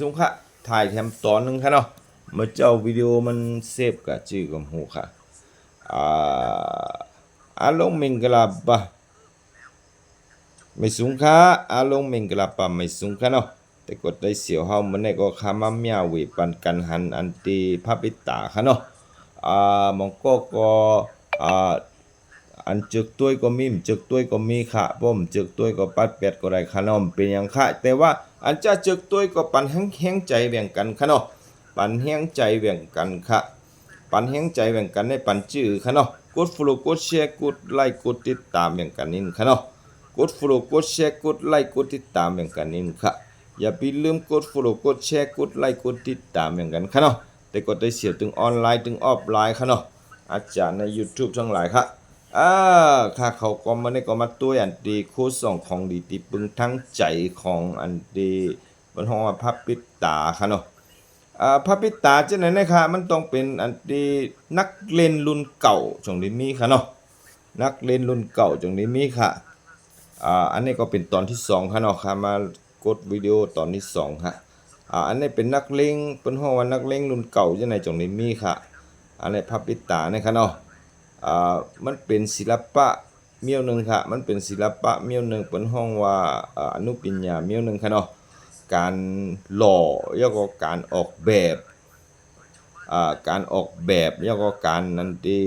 สุงค่ะถ่ายแถมตอนหนึงค่ะเนาะเมื่อเจ้าวิดีโอมันเซฟกับจื้อกับหูค่ะอ่าอาลงมิงกลาบะไม่สูงค่ะอาลงมิงกลาบะไม่สูงค่ะเนาะแต่กดได้เสียวเฮามันได้ก็คามาเมียเวปันกันหันอันตีพระปิตาค่ะเนาะมองก็อ่าอันจึกตัวยก็มีจึกตัวยก็มีค่ะป้อมจึกตัวยก็ปัดเป็ดก็ได้ค่ะเนาะเป็นอย่างค่ะแต่ว่าอันจะจึกตัวยก็ปันแห้งใจแบ่งกันค่ะเนาะปันแห้งใจแบ่งกันค่ะปันแห้งใจแบ่งกันในปันจื้อค่ะเนาะกด follow กดแชร์กดไลค์กดติดตามแบ่งกันนี่ค่ะเนาะกด follow กดแชร์กดไลค์กดติดตามแบ่งกันนี่ค่ะอย่าไปลืมกด follow กดแชร์กดไลค์กดติดตามแบ่งกันค่ะเนาะแต่ก็ได้เสียถึงออนไลน์ถึงออฟไลน์ค่ะเนาะอาจารย์ใน YouTube ทั้งหลายค่ะ ข้าเขาก็มาได้ก็มาตัวอันดีคู่สองของดีติปึงทั้งใจของอันดีบนห้องว่าพระปิตาค่ะเนาะพระปิตาจะไหนนะคะมันต้องเป็นอันดีนักเล่นรุ่นเก่าจงได้มีค่ะเนาะนักเล่นรุ่นเก่าจงได้มีค่ะอันนี้ก็เป็นตอนที่สองค่ะเนาะค่ะมากดวิดีโอตอนที่สองค่ะอันนี้เป็นนักเล่งเป็นห้องว่านักเล่งรุ่นเก่าจะไหนจงได้มีค่ะอันนี้พระปิตาเนี่ยค่ะเนาะ มันเป็นศิลปะเมียวหนึ่งค่ะมันเป็นศิลปะเมียวหนึ่งเป็นห้องว่าอนุปริญญาเมียวหนึ่งค่ะเนาะการหล่อแล้วก็การออกแบบแล้วก็การนั่นที่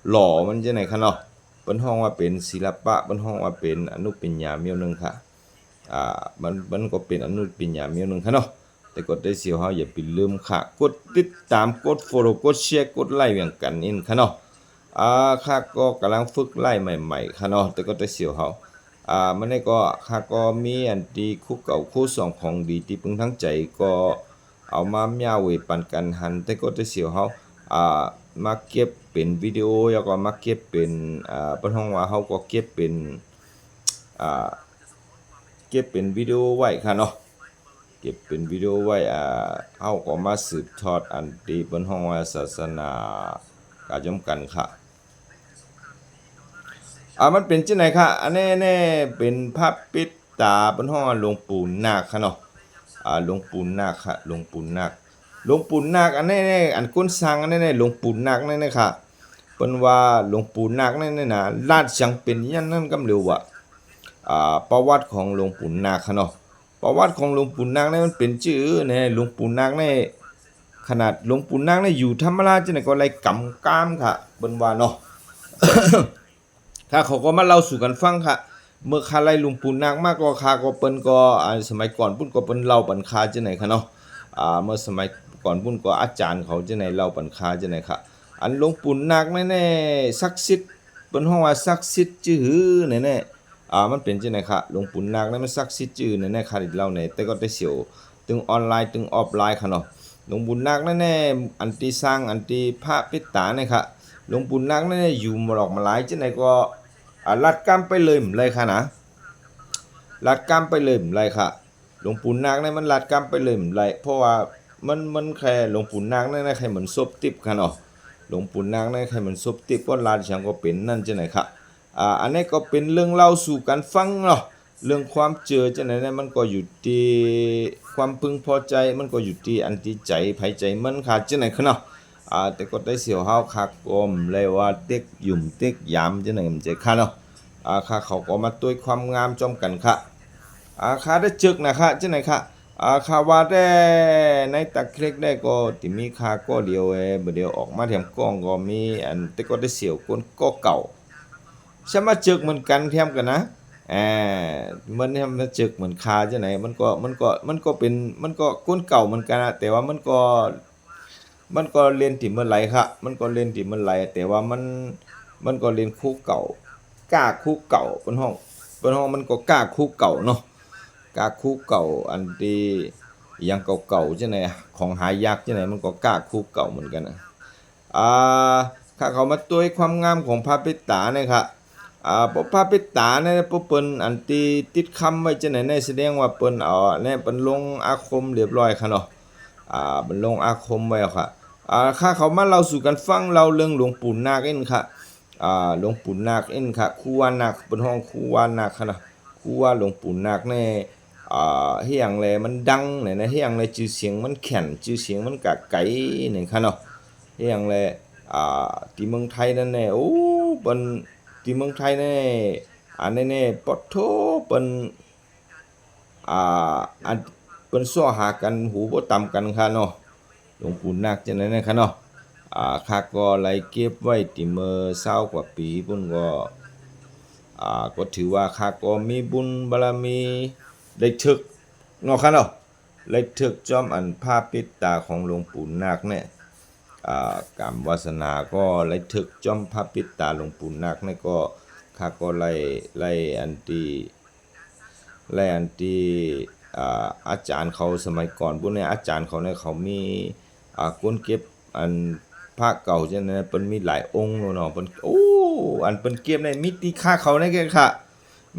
หล่อมันจะไหนค่ะเนาะเป็นห้องว่าเป็นศิลปะเป็นห้องว่าเป็นอนุปริญญาเมียวหนึ่งค่ะมันก็เป็นอนุปริญญาเมียวหนึ่งค่ะเนาะแต่กดได้เสียวเฮาอย่าไปลืมค่ะกดติดตามกด follow กดแชร์กดไลค์อย่างกันนี่ค่ะเนาะ ข้าก็กำลังฝึกไล่ใหม่ๆค่ะเนาะแต่ก็ได้เสียวเขามันได้ก็ข้าก็มีอันดีคู่เก่าคู่สองของดีที่พึงทั้งใจก็เอามาเมียเวปันกันหันแต่ก็ได้เสียวเขามาเก็บเป็นวิดีโอแล้วก็มาเก็บเป็นเปิ้นฮ้องว่าเขาก็เก็บเป็นอ่าเก็บเป็นวิดีโอไว้ค่ะเนาะเก็บเป็นวิดีโอไว้เขาก็มาสืบทอดอันที่เปิ้นฮ้องว่าศาสนากาจำกันค่ะ มันเป็นจังไหนคะอันนี้เป็นพระปิดตาบนห้องหลวงปู่นาคค่ะเนาะหลวงปู่นาคค่ะหลวงปู่นาคหลวงปู่นาคอันนี้อันคนสร้างอันนี้หลวงปู่นาคนี่ค่ะเปิ้นว่าหลวงปู่นาคนี่นะลาดจังเป็นยันนั่นกำเร็วว่าประวัติของหลวงปู่นาคค่ะเนาะประวัติของหลวงปู่นาคนี่มันเป็นชื่อเนี่ยหลวงปู่นาคนี่ขนาดหลวงปู่นาคนี่อยู่ธรรมราชจังได๋ก็ไล่กำกามค่ะเปิ้นว่าเนาะ ถ้าเขาก็มาเล่าสู่กันฟังค่ะเมื่อคาไลลุงปูนางมากก็คาก็เปิ้นก็สมัยก่อนปุ้นก็เปิ้นเล่าปันคาจังไหนคะเนาะเมื่อสมัยก่อนปุ้นก็อาจารย์เขาจังไหนเล่าปันคาจังไหนค่ะอันหลวงปู่นาคแน่ๆศักดิ์สิทธิ์เปิ้นฮ้องว่าศักดิ์สิทธิ์จื้อแน่ๆมันเป็นจังไหนค่ะหลวงปู่นาคนั้นมันศักดิ์สิทธิ์จื้อแน่ๆค่ะเล่าในแต่ก็ได้เสียวตึงออนไลน์ตึงออฟไลน์ค่ะเนาะหลวงปู่นาคแน่ๆอันที่สร้างอันที่พระปิตาเนี่ยค่ะหลวงปู่นาคแน่ๆอยู่มาหลอกมาหลายจังไหนก็ลัดกำไปเลยเลยค่ะนะลัดกำไปเลยเลยค่ะหลวงปู่นางนี่มันลัดกำไปเลยเลยเพราะว่ามันแค่หลวงปู่นางนี่แค่เหมือนซบติบค่ะเนาะหลวงปู่นางนี่แค่เหมือนซบติบก็ลาดฉันก็เป็นนั่นจังไหนค่ะอันนี้ก็เป็นเรื่องเล่าสู่กันฟังเนาะเรื่องความเจอจังไหนเนี่ยมันก็อยู่ที่ความพึงพอใจมันก็อยู่ที่อันที่ใจไผใจมันค่ะจังไหนค่ะเนาะแต่ก็ได้เสียวเฮาคักกลมเลยว่าเต็กหยุ่มเต็กยามจังไหนมันใจค่ะเนาะค่ะเขาก็มาด้วยความงามจอมกันค่ะค่ะได้จึกนะคะจังไหนค่ะค่ะว่าได้ในตักเล็กได้ก็ที่มีค่าก็เดียวบ่เดียวออกมาแถมกล้องก็มีอันแต่ก็ได้เสียวคนก็เก่าใช่มาจึกเหมือนกันแถมกันนะอ่ามันเนี่ยมันจึกเหมือนคาจังไหนมันก็เป็นมันก็คนเก่าเหมือนกันนะแต่ว่ามันก็เล่นที่เมื่อไหร่ค่ะมันก็เล่นที่เมื่อไหร่แต่ว่ามันก็เล่นคู่เก่ากล้าคู่เก่าเปิ้นฮ้องมันก็กล้าคู่เก่าเนาะกล้าคู่เก่าอันที่อหยังเก่าๆจังได๋ของหายากจังได๋มันก็กล้าคู่เก่าเหมือนกันน่ะอ่าถ้าเขามาตัวความงามของพระปิตาเนี่ยค่ะพระปิตาเนี่ยเปิ้นอันที่ติดคำไว้จังได๋เนี่ยแสดงว่าเปิ้นเอาเนี่ยเปิ้นลงอาคมเรียบร้อยค่ะเนาะเปิ้นลงอาคมไว้ค่ะถ้าเขามาเล่าสู่กันฟังเล่าเรื่องหลวงปู่นาคเองค่ะหลวงปู่นาคเองค่ะครูวานาคเปิ้นฮ้องครูวานาคค่ะนะครูว่าหลวงปู่นาคแน่ เฮียงแลมันดังเนี่ยนะเฮียงแลชื่อเสียงมันแข็งชื่อเสียงมันกะไกนี่ค่ะเนาะเฮียงแลที่เมืองไทยนั่นแน่โอ้เปิ้นที่เมืองไทยแน่อันแน่ๆปะโถเปิ้นอันเปิ้นซ้อหากันหูบ่ต่ำกันค่ะเนาะหลวงปู่นาคจังได๋นะคะเนาะข้าก็ไล่เก็บไว้ที่เมื่อ20กว่าปีพุ่นก็ถือว่าข้าก็มีบุญบารมีได้ถึกเนาะค่ะเนาะได้ถึกจอมอันผ้าปิดตาของหลวงปู่นาคเนี่ยกรรมวาสนาก็ได้ถึกจอมผ้าปิดตาหลวงปู่นาคเนี่ยก็ข้าก็ไล่อันที่อาจารย์เขาสมัยก่อนพวกนี้อาจารย์เขาเนี่ยเขามีก้นเก็บอันพระเก่าจังนั้นเปิ้นมีหลายองค์เนาะเปิ้นโอ้อันเปิ้นเก็บในมิติค่าเขาในแก่ค่ะ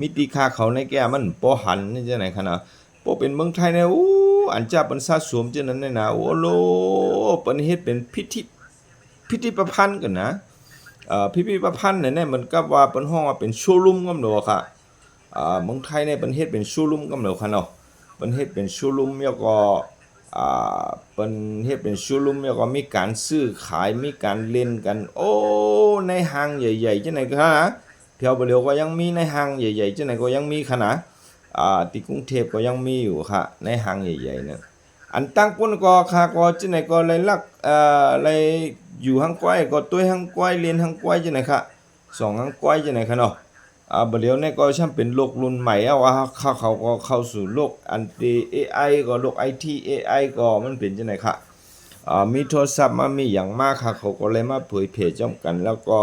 มิติค่าเขาในแก่มันบ่หันนี่จังไหนคะนะบ่เป็นเมืองไทยเนี่ยโอ้อันจ้าเปิ้นสะสมจังนั้นเนี่ยนะโอ้โลเปิ้นเฮ็ดเป็นพิธีประพันธ์กันนะพิพิธภัณฑ์เนี่ยเหมือนกับว่าเปิ้นฮ้องว่าเป็นโชว์รูมก็แม่นบ่ค่ะเมืองไทยเนี่ยเปิ้นเฮ็ดเป็นโชว์รูมก็แม่นค่ะเนาะเปิ้นเฮ็ดเป็นโชว์รูมแล้วก็เปิ้นเฮ็ดเป็นโชว์รูมแล้วก็มีการซื้อขายมีการเล่นกันโอ้ในห้างใหญ่ๆจังได๋ก็นะแถวบ่เหลียวก็ยังมีในห้างใหญ่ๆจังได๋ก็ยังมีค่ะนะที่กรุงเทพก็ยังมีอยู่ค่ะในห้างใหญ่ๆนั่นอันตั้งปุ้นก็ค่ะก็จังได๋ก็เลยลักเลยอยู่ห้างก้อยก็ตุ้ยห้างก้อยเรียนห้างก้อยจังได๋ค่ะสองห้างก้อยจังได๋ค่ะเนาะบัดเดี๋ยวนี้ก็ช่างเป็นโลกรุ่นใหม่แล้วว่าเขาก็เข้าสู่โลกอันที่ AI ก็โลก IT AI ก็มันเป็นจังได๋ค่ะมีโทรศัพท์มามีหยังมาค่ะเขาก็เลยมาเผยแพร่จ้อมกันแล้วก็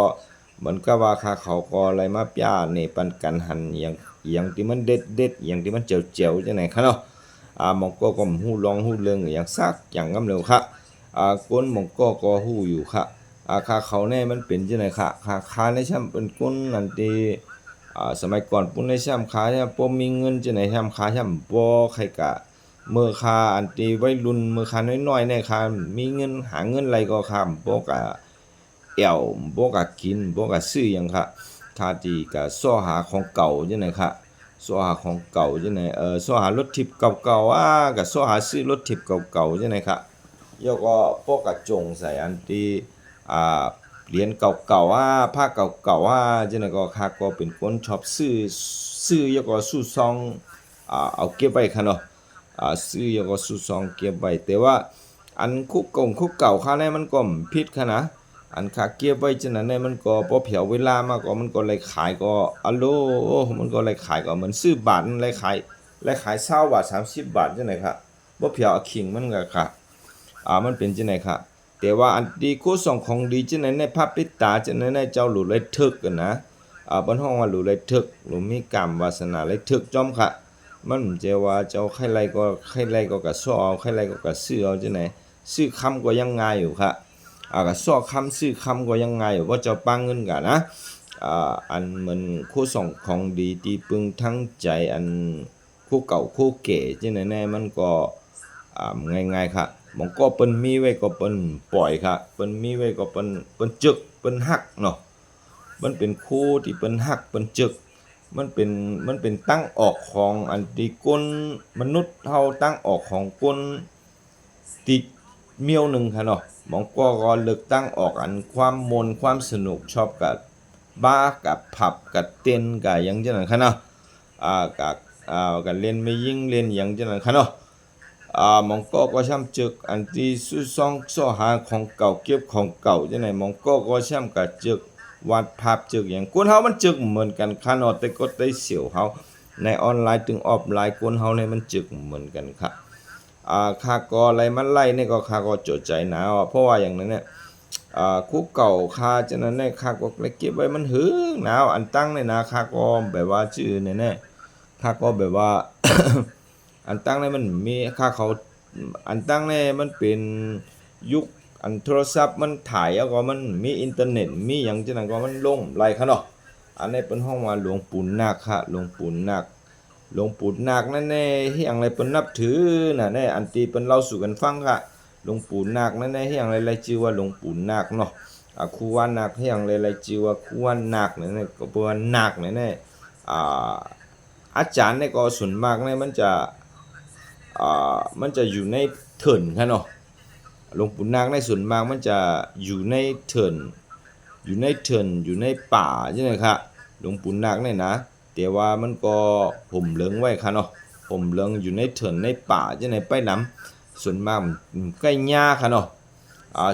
เหมือนกับว่าค่ะเขาก็เลยมาปย้านี่ปันกันหันอิหยังที่มันเด็ดๆอิหยังที่มันแจ๋วๆจังได๋ค่ะเนาะหม่องก็ฮู้ลองฮู้เรื่องอิหยังซักอย่างงำแล้วค่ะคนหม่องก็ฮู้อยู่ค่ะค่าเขาแน่มันเป็นจังได๋ค่ะค่าในช่ำเป็นคนอันที่สมัยก่อนปุ้นในช่ำขาเนี่ยบ่มีเงินจังได๋ช่ำขาช่ำบ่ใครก็มื้อค่าอันที่วัยรุ่นมื้อค่าน้อยๆเนี่ยค่ะมีเงินหาเงินไรก็ค่ะบ่ก็แอวบ่ก็กินบ่ก็ซื้อหยังค่ะถ้าที่ก็ซ้อหาของเก่าจังได๋ค่ะซ้อหาของเก่าจังได๋ซ้อหารถทิพย์เก่าๆก็ซ้อหาซื้อรถทิพย์เก่าๆจังได๋ค่ะแล้วก็พวกกระจงใส่อันที่อ่าเหรียญเก่าๆผ้าเก่าๆจังได๋ก็ข้าก็เป็นคนชอบซื้อแล้วก็ซื้อซองเอาเก็บไว้ค่ะเนาะซื้อแล้วก็ซื้อซองเก็บไว้แต่ว่าอันคุกเก่าค่าแน่มันก็ผิดค่ะนะอันค่าเก็บไว้จังนั้นเนี่ยมันก็บ่เผียวเวลามาก็มันก็เลยขายก็อะโลมันก็เลยขายก็เหมือนซื้อบาทเลยขาย20บาท30บาทจังได๋ค่ะบ่เผียวเอาขิงมันก็ค่ะมันเป็นจังได๋ค่ะแต่ว่าอันที่คู่สองของดีจังได๋ในภาพปิดตาจังได๋ในเจ้าหลุเลยทึกกันนะเพิ่นฮ้องว่าหลุเลยทึกหลุมีกรรมวาสนาเลยทึกจอมค่ะมันจะว่าเจ้าใครไรก็กะซ้อเอาใครไรก็กะซื้อเอาจังได๋ซื้อคำก็ยังง่ายอยู่ค่ะก็ซ้อคำซื้อคำก็ยังง่ายอยู่ว่าเจ้าปังเงินกะนะอันเหมือนคู่สองของดีที่พึงทั้งใจอันคู่เก่าคู่เก๋จังได๋แน่มันก็ง่ายๆค่ะหม้องก็เปิ้นมีไว้ก็เปิ้นปล่อยค่ะเปิ้นมีไว้ก็เปิ้นจึกเปิ้นฮักเนาะมันเป็นคู่ที่เปิ้นฮักเปิ้นจึกมันเป็นตั้งออกของอันที่คนมนุษย์เฮาตั้งออกของคนที่เมียวหนึ่งค่ะเนาะหม้องก็เลือกตั้งออกอันความมนต์ความสนุกชอบกับบาร์กับผับกับเต้นกับหยังจังนั้นค่ะเนาะกับกับเล่นไม่ยิ่งเล่นหยังจังนั้นค่ะเนาะหม้องก็ช่ำจึกอันที่ซุซ่องซ้อหาของเก่าเก็บของเก่าจังได๋หม้องก็ช่ำกะจึกวาดภาพจึกหยังคนเฮามันจึกเหมือนกันค่ะเนาะแต่ก็ได้เสียวเฮาในออนไลน์ถึงออฟไลน์คนเฮาเนี่ยมันจึกเหมือนกันค่ะข้าก็อะไรมาไล่นี่ก็ข้าก็จดใจนะเพราะว่าอย่างนั้นเนี่ยคู่เก่าข้าจังนั้นเนี่ยข้าก็เลยเก็บไว้มันหึงหนาวอันตั้งเนี่ยนะข้าก็แบบว่าชื่อแน่ๆข้าก็แบบว่า อันตั้งเนี่ยมันมีข้าเขาอันตั้งเนี่ยมันเป็นยุคอันโทรศัพท์มันถ่ายแล้วก็มันมีอินเทอร์เน็ตมีหยังจังนั้นก็มันลงไล่ค่ะเนาะอันนี้เปิ้นฮ้องว่าหลวงปู่นาคค่ะหลวงปู่นาคนั่นแน่เฮียงอะไรเปิ้นนับถือน่ะแน่อันที่เปิ้นเล่าสู่กันฟังค่ะหลวงปู่นาคนั่นแน่เฮียงอะไรชื่อว่าหลวงปู่นาคเนาะครูว่านาคเฮียงอะไรชื่อว่าครูว่านาคนั่นแน่ก็เปิ้นว่านาคนั่นแน่อาจารย์เนี่ยก็ส่วนมากเนี่ยมันจะ มันจะอยู่ในเถินค่ะเนาะหลวงปู่นาคในส่วนมากมันจะอยู่ในเถินอยู่ในป่าใช่ไหมครับหลวงปู่นาคเนี่ยนะแต่ว่ามันก็ห่มเหลืองไว้ค่ะเนาะห่มเหลืองอยู่ในเถินในป่าใช่ไหมไปน้ำส่วนมากมันใกล้หญ้าค่ะเนาะ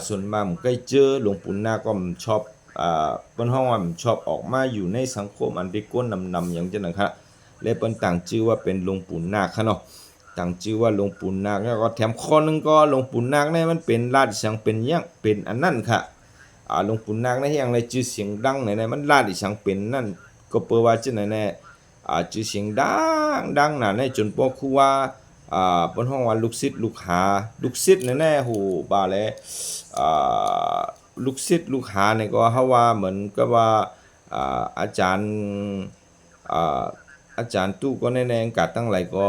ส่วนมากมันใกล้เจอหลวงปู่นาคก็มันชอบเปิ้นฮ้องว่ามันชอบออกมาอยู่ในสังคมอันที่ก้นนำๆอย่างจังนั้นครับและเปิ้นตั้งชื่อว่าเป็นหลวงปู่นาคค่ะเนาะตั้งชื่อว่าหลวงปู่นาคแล้วก็แถมข้อนึงก็หลวงปู่นาคเนี่ยมันเป็นราชสังเป็นอย่างเป็นอันนั้นค่ะหลวงปู่นาคในอย่างไรชื่อเสียงดังในมันราชสังเป็นนั่นก็เปิดว่าจังไหนแน่ชื่อเสียงดังน่ะในจนพวกคือว่าเปิ้นฮ้องว่าลูกศิษย์ลูกหาลูกศิษย์แน่ๆโหบาแลอ่าลูกศิษย์ลูกหาเนี่ยก็เฮาว่าเหมือนกับว่าอาจารย์อ่าอาจารย์ตู้ก็แน่ๆกัดตั้งหลายก็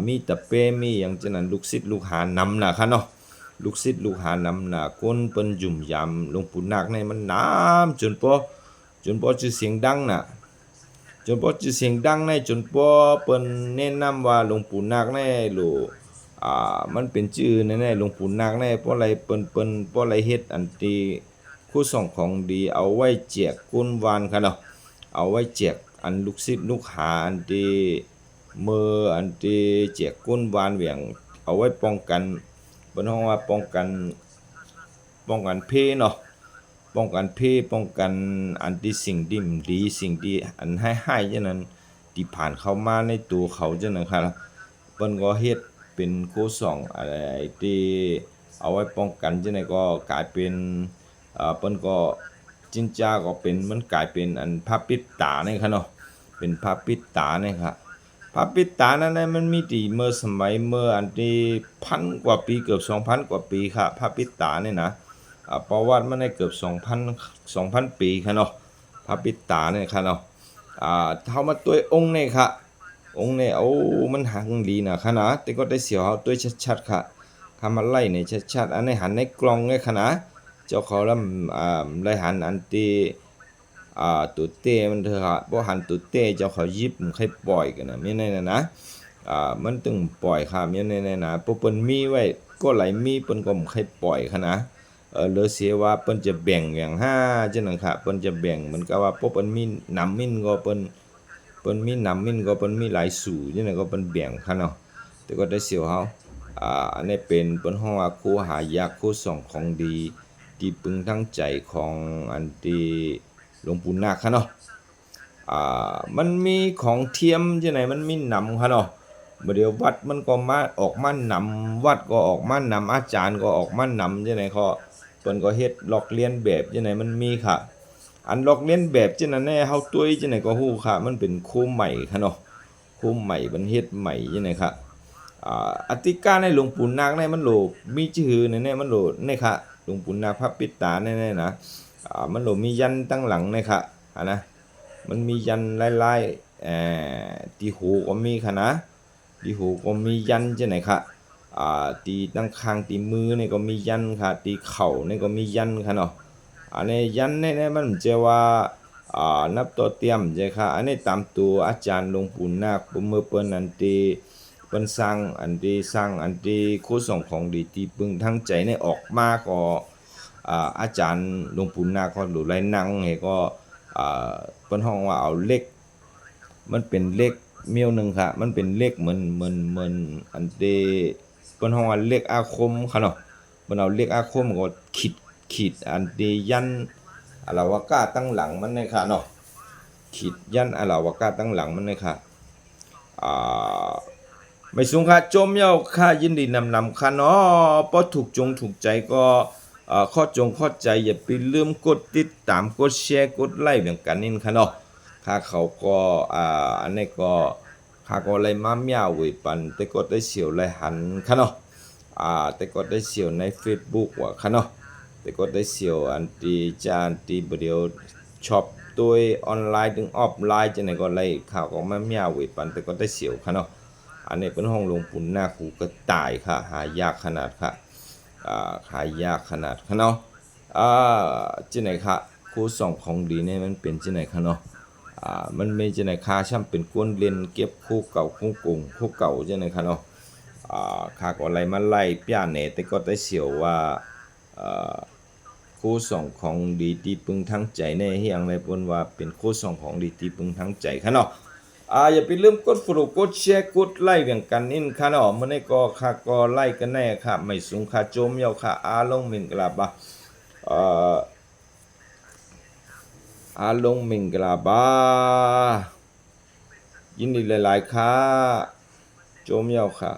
มีตะเป้มีหยังจังนั้นลูกศิษย์ลูกหานำน่ะค่ะเนาะลูกศิษย์ลูกหานำน่ะคนเปิ้นยุ่มยามหลวงปู่นาคเนี่ยมันนำจนพอชื่อเสียงดังน่ะจนพอชื่อเสียงดังในจนพอเปิ้นแนะนำว่าหลวงปู่นาคแน่โลมันเป็นชื่อแน่ๆหลวงปู่นาคแน่เพราะอะไรเปิ้นเพราะอะไรเฮ็ดอันที่คู่ส่องของดีเอาไว้แจกกุนวานค่ะเนาะเอาไว้แจกอันลูกศิษย์ลูกหาอันที่อันที่แจกกุนวานเหวี่ยงเอาไว้ป้องกันเปิ้นฮ้องว่าป้องกันเพเนาะป้องกันเพป้องกันอันที่สิ่งที่บ่ดีสิ่งที่อันร้ายๆจังนั้นที่ผ่านเข้ามาในตัวเขาจังนั้นค่ะเปิ้นก็เฮ็ดเป็นโคส่องอะไรที่เอาไว้ป้องกันจังได๋ก็กลายเป็นเปิ้นก็จินจ้าก็เป็นมันกลายเป็นอันพระปิดตานี่ค่ะเนาะเป็นพระปิดตานี่ค่ะพระปิดตานั้นน่ะมันมีที่เมื่อสมัยเมื่ออันที่พันกว่าปีเกือบ2,000กว่าปีค่ะพระปิดตานี่นะประวัติมันได้เกือบ2,000ปีค่ะเนาะพระปิดตานี่ค่ะเนาะเฮามาตัวยองค์นี่ค่ะองค์นี่โอ้มันหักดีนะค่ะนะแต่ก็ได้เสียวเฮาตัวยชัดๆค่ะคำมาไล่นี่ชัดๆอันนี้หันในกล่องนี่ค่ะนะเจ้าเขาแล้วไล่หันอันที่ตัวเต้มันเถอะค่ะบ่หันตัวเต้เจ้าเขายิบมันค่อยปล่อยกันน่ะมีแน่นะมันต้องปล่อยค่ะมีแน่ๆนะเพราะเปิ้นมีไว้ก็ไหลมีเปิ้นก็บ่ค่อยปล่อยค่ะนะเหลือเสียว่าเปิ้นจะแบ่งอย่างจังนั้นค่ะเปิ้นจะแบ่งเหมือนกับว่าพวกเปิ้นมีหนำมินก็เปิ้นมีหนำมินก็เปิ้นมีหลายสู่จังนั้นก็เปิ้นแบ่งค่ะเนาะแต่ก็ได้เสียวเฮาอันนี้เป็นเปิ้นฮ้องว่าคู่หายากคู่ส่องของดีที่พึงทั้งใจของอันที่หลวงปู่นาคค่ะเนาะมันมีของเทียมจังได๋มันมีหนำค่ะเนาะบ่เดี๋ยววัดมันก็มาออกมาหนำวัดก็ออกมาหนำอาจารย์ก็ออกมาหนำจังได๋ก็เพิ่นก็เฮ็ดลอกเลียนแบบจังได๋มันมีค่ะอันลอกเลียนแบบจังนั้นแน่เฮาตุ้ยจังได๋ก็ฮู้ค่ะมันเป็นโคมใหม่ค่ะเนาะโคมใหม่มันเฮ็ดใหม่จังได๋ค่ะอธิการในหลวงปู่นาคในมันโหลมีชื่อแน่ๆมันโหลนี่ค่ะหลวงปู่นาคพระปิดตาแน่ๆนะมันโหลมียันตั้งหลังนี่ค่ะนะมันมียันลายๆที่หูก็มีค่ะนะที่หูก็มียันจังได๋ค่ะที่ตั้งข้างที่มือนี่ก็มียันค่ะที่เข่านี่ก็มียันค่ะเนาะอันนี้ยันนี่มันจะว่านับตัวเตรียมใช่ค่ะอันนี้ตามตัวอาจารย์หลวงปู่นาคเมื่อเปิ้นอันที่เปิ้นสร้างอันที่โคส่งของดีที่พึงทั้งใจนี่ออกมาก็อาจารย์หลวงปู่นาคก็หรือไรนั่งให้ก็เปิ้นฮ้องว่าเอาเลขมันเป็นเลขเมียวหนึงค่ะมันเป็นเลขเหมือนอันที่เปิ้นฮ้องว่าเลขอาคมค่ะเนาะเปิ้นเอาเลขอาคมก็ขีดอันที่ยันอลาวกาตั้งหลังมันนี่ค่ะเนาะขีดยันอลาวกาตั้งหลังมันนี่ค่ะไม่สูงค่ะจมเย้าค่ะยินดีนำค่ะเนาะบ่ถูกใจก็ข้อเข้าใจอย่าไปลืมกดติดตามกดแชร์กดไลค์เหมือนกันนี่ค่ะเนาะค่าเขาก็อันนี้ก็ค่าก็เลยมาเมียวไว้ปันแต่ก็ได้เสียวเลยหันค่ะเนาะแต่ก็ได้เสียวใน Facebook ว่าค่ะเนาะแต่ก็ได้เสียวอันที่จานที่บ่เดียวช็อปตัวออนไลน์ถึงออฟไลน์จังได๋ก็เลยข่าวก็มาเมียวไว้ปันแต่ก็ได้เสียวค่ะเนาะอันนี้เป็นห้องหลวงปู่นาคหูกระต่ายค่ะหายากขนาดค่ะหายากขนาดค่ะเนาะจังได๋ค่ะคู่ส่องของดีนี่มันเป็นจังได๋ค่ะเนาะมันมีจังได๋ค่ะช่ำเป็นก้นเล่นเก็บคู่เก่าคู่กงคู่เก่าจังได๋ค่ะเนาะ ข้าก็ไล่มาไล่ป้าแหน่แต่ก็ได้เสียวว่าอ่าคู่สองของดีที่ปึงทั้งใจแน่เฮียงเลยเปิ้นว่าเป็นคู่สองของดีที่ปึงทั้งใจค่ะเนาะอย่าไปลืมกด Follow กดแชร์กดไลค์กันกันอินค่ะเนาะมื้อนี้ก็ข้าก็ไลค์กันแน่ค่ะไม่สูงค่ะโจมยาวค่ะลงมิงกลาบะลงมิงกลาบะยินดีหลายๆค่ะโจมยาวค่ะ